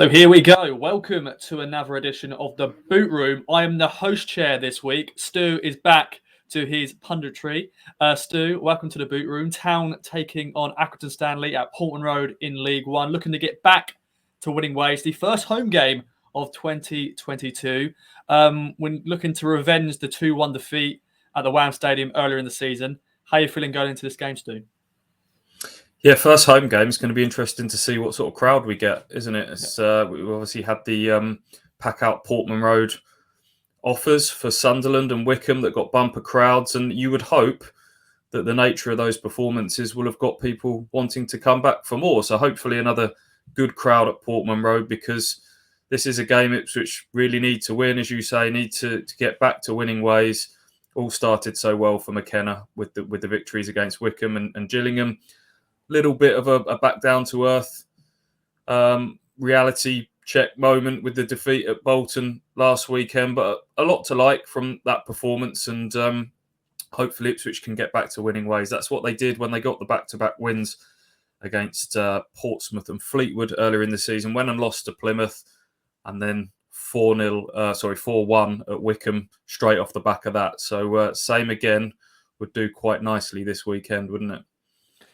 So here we go. Welcome to another edition of the Boot Room. I am the host chair this week. Stu is back to his punditry. Stu, welcome to the Boot Room. Town taking on Accrington Stanley at Portman Road in League One, looking to get back to winning ways. The first home game of 2022. When looking to revenge the 2-1 defeat at the Wham Stadium earlier in the season. How are you feeling going into this game, Stu? Yeah, first home game is going to be interesting to see what sort of crowd we get, isn't it? We've obviously had the pack out Portman Road offers for Sunderland and Wickham that got bumper crowds, and you would hope that the nature of those performances will have got people wanting to come back for more. So hopefully another good crowd at Portman Road, because this is a game Ipswich really need to win, as you say, need to get back to winning ways. All started so well for McKenna with the victories against Wickham and Gillingham. Little bit of a back down to earth reality check moment with the defeat at Bolton last weekend, but a lot to like from that performance, and hopefully Ipswich can get back to winning ways. That's what they did when they got the back-to-back wins against Portsmouth and Fleetwood earlier in the season, went and lost to Plymouth, and then 4-1 at Wickham straight off the back of that. So same again would do quite nicely this weekend, wouldn't it?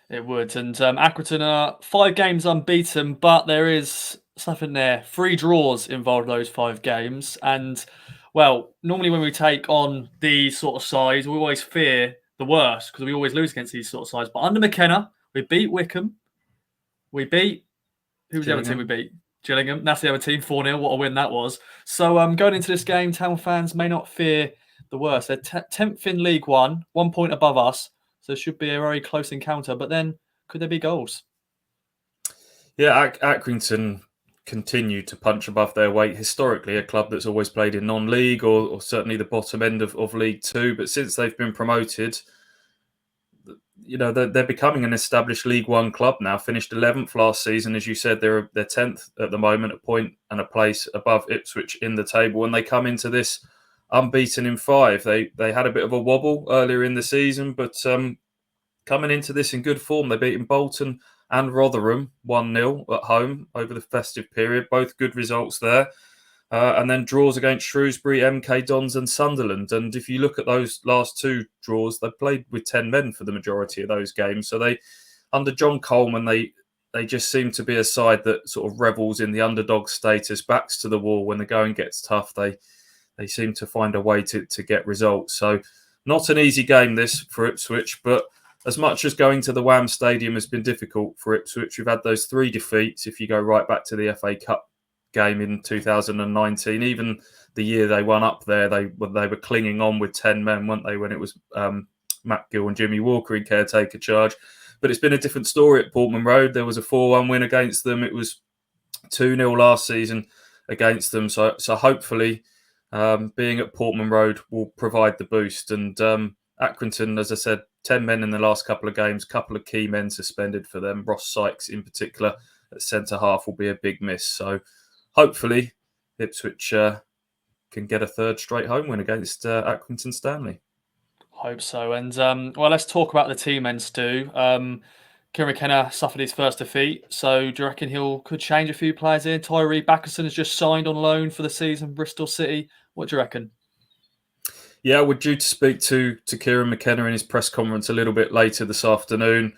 It would. And Accrington are 5 games unbeaten, but there is something there. 3 draws involved those 5 games. And, well, normally when we take on these sort of sides, we always fear the worst because we always lose against these sort of sides. But under McKenna, we beat Wickham. We beat... Who was the other team we beat? Gillingham. That's the other team, 4-0. What a win that was. So going into this game, Town fans may not fear the worst. They're 10th in League One, 1 point above us. So it should be a very close encounter. But then, could there be goals? Yeah, Accrington continue to punch above their weight. Historically, a club that's always played in non-league or certainly the bottom end of League Two. But since they've been promoted, you know, they're becoming an established League One club now. Finished 11th last season. As you said, they're 10th at the moment, a point and a place above Ipswich in the table. And they come into this unbeaten in 5. They had a bit of a wobble earlier in the season, but coming into this in good form. They've beaten Bolton and Rotherham 1-0 at home over the festive period. Both good results there. And then draws against Shrewsbury, MK Dons and Sunderland. And if you look at those last 2 draws, they played with 10 men for the majority of those games. So they, under John Coleman, they just seem to be a side that sort of revels in the underdog status, backs to the wall. When the going gets tough, they seem to find a way to get results. So not an easy game this for Ipswich, but as much as going to the Wham Stadium has been difficult for Ipswich, we've had those 3 defeats. If you go right back to the FA Cup game in 2019, even the year they won up there, they were clinging on with 10 men, weren't they, when it was Matt Gill and Jimmy Walker in caretaker charge. But it's been a different story at Portman Road. There was a 4-1 win against them. It was 2-0 last season against them. So hopefully being at Portman Road will provide the boost. And Accrington, as I said, 10 men in the last couple of games, couple of key men suspended for them. Ross Sykes in particular at centre-half will be a big miss. So hopefully Ipswich can get a 3rd straight home win against Accrington Stanley. Hope so. And, well, let's talk about the team then, Stu. Kieran McKenna suffered his first defeat. So do you reckon could change a few players here? Tyree Backerson has just signed on loan for the season, Bristol City. What do you reckon? Yeah, we're due to speak to Kieran McKenna in his press conference a little bit later this afternoon.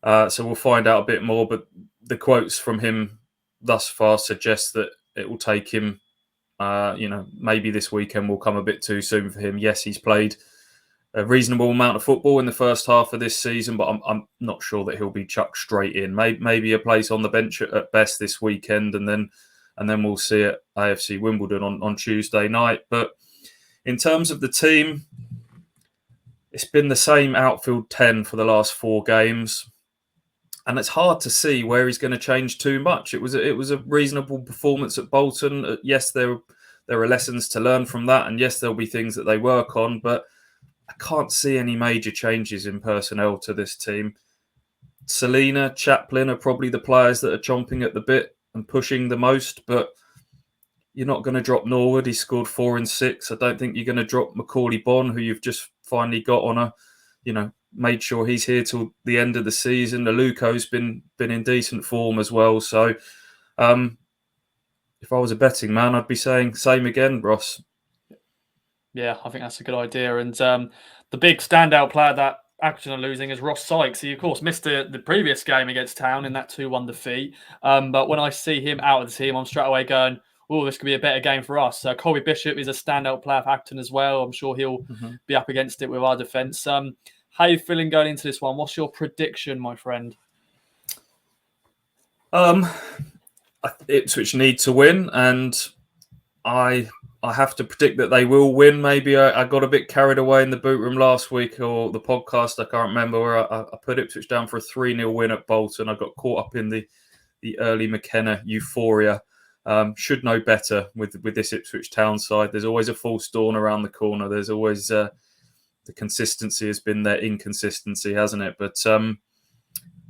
So we'll find out a bit more. But the quotes from him thus far suggest that it will take him, maybe this weekend will come a bit too soon for him. Yes, he's played a reasonable amount of football in the first half of this season, but I'm not sure that he'll be chucked straight in. Maybe a place on the bench at best this weekend, and then we'll see at AFC Wimbledon on Tuesday night. But in terms of the team, it's been the same outfield 10 for the last 4 games. And it's hard to see where he's going to change too much. It was a reasonable performance at Bolton. Yes, there are lessons to learn from that. And yes, there'll be things that they work on. But I can't see any major changes in personnel to this team. Selina, Chaplin are probably the players that are chomping at the bit and pushing the most. But you're not going to drop Norwood. He scored 4 and 6. I don't think you're going to drop Macaulay Bonne, who you've just finally got on made sure he's here till the end of the season. Aluko's been in decent form as well. So if I was a betting man, I'd be saying same again, Ross. Yeah, I think that's a good idea. And the big standout player that Accrington are losing is Ross Sykes. He, of course, missed the previous game against Town in that 2-1 defeat. But when I see him out of the team, I'm straight away going, oh, this could be a better game for us. Colby Bishop is a standout player for Accrington as well. I'm sure he'll be up against it with our defence. How are you feeling going into this one? What's your prediction, my friend? Ipswich need to win, and I have to predict that they will win. Maybe I got a bit carried away in the boot room last week or the podcast. I can't remember where I put Ipswich down for a 3-0 win at Bolton. I got caught up in the early McKenna euphoria. Should know better with this Ipswich Town side. There's always a false dawn around the corner. There's always the consistency has been their inconsistency, hasn't it? But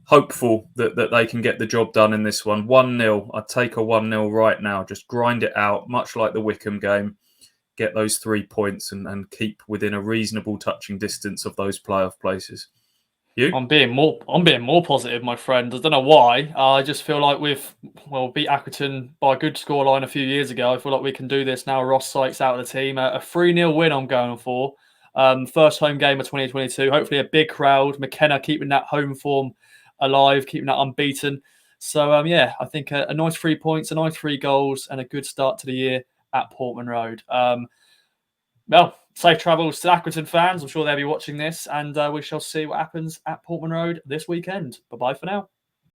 hopeful that they can get the job done in this one. 1-0. I'd take a 1-0 right now. Just grind it out, much like the Wickham game. Get those 3 points and keep within a reasonable touching distance of those playoff places. You? I'm being more positive, my friend. I don't know why. I just feel like we've beat Accrington by a good scoreline a few years ago. I feel like we can do this now. Ross Sykes out of the team. A 3-0 win I'm going for. First home game of 2022. Hopefully a big crowd. McKenna keeping that home form alive, keeping that unbeaten. So, I think a nice 3 points, a nice 3 goals, and a good start to the year at Portman Road. Safe travels to Accrington fans. I'm sure they'll be watching this, and we shall see what happens at Portman Road this weekend. Bye-bye for now.